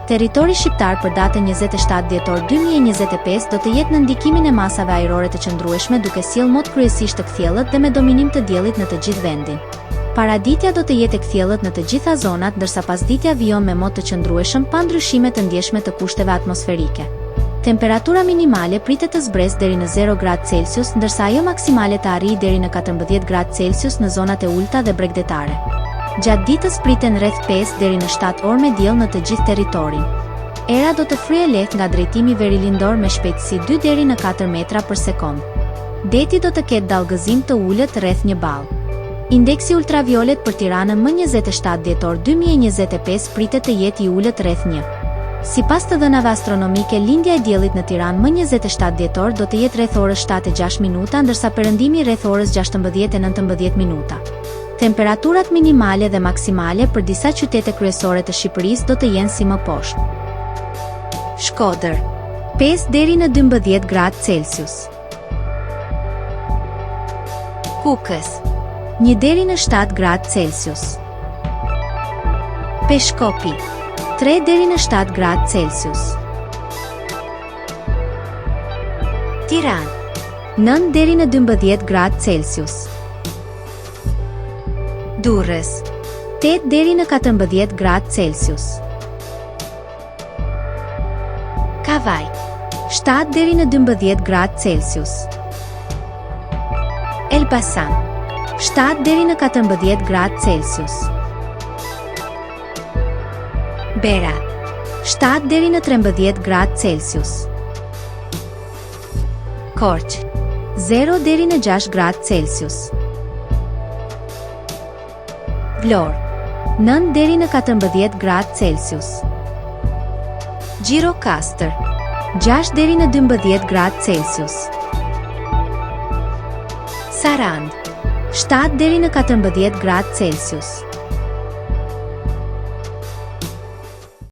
Territori shqiptar për datën 27 dhjetor 2025 do të jetë në ndikimin e masave ajrore të qëndrueshme duke sjellë mot kryesisht të kthjellët dhe me dominim të diellit në të gjithë vendin. Paraditja do të jetë e kthjellët në të gjitha zonat, ndërsa pasditja vijon me mot të qëndrueshëm pa ndryshime të ndjeshme të kushteve atmosferike. Temperatura minimale pritet të zbresë deri në 0 gradë Celsius, ndërsa ajo maksimale të arrijë deri në 14 gradë Celsius në zonat e ulta dhe bregdetare. Gjatë ditës priten rreth 5 deri në 7 orë me diell në të gjithë territorin. Era do të fryejë lehtë nga drejtimi verilindor me shpejtësi 2 deri në 4 metra për sekond. Deti do të ketë dallgëzim të ulët rreth 1 ballë. Indeksi ultraviolet për Tiranën më 27 dhjetor 2025 pritet të jetë i ulët rreth 1. Sipas të dhënave astronomike, lindja e diellit në Tiranë më 27 dhjetor do të jetë rreth orës 7:06 minuta, ndërsa perëndimi rreth orës 16:19 minuta. Temperaturat minimale dhe maksimale për disa qytete kryesore të Shqipërisë do të jenë si më poshtë. Shkodër, 5 deri në 12 gradë Celsius. Kukës, 1 deri në 7 gradë Celsius. Peshkopi, 3 deri në 7 gradë Celsius. Tiranë, 9 deri në 12 gradë Celsius. Durrës, 8 deri në 14 gradë Celsius. Kavaj, 7 deri në 12 gradë Celsius. Elbasan, 7 deri në 14 gradë Celsius. Berat, 7 deri në 13 gradë Celsius. Korçë, 0 deri në 6 gradë Celsius. Vlorë, 9 deri në 14 gradë Celsius. Gjirokastër, 6 deri në 12 gradë Celsius. Sarandë, 7 deri në 14 gradë Celsius.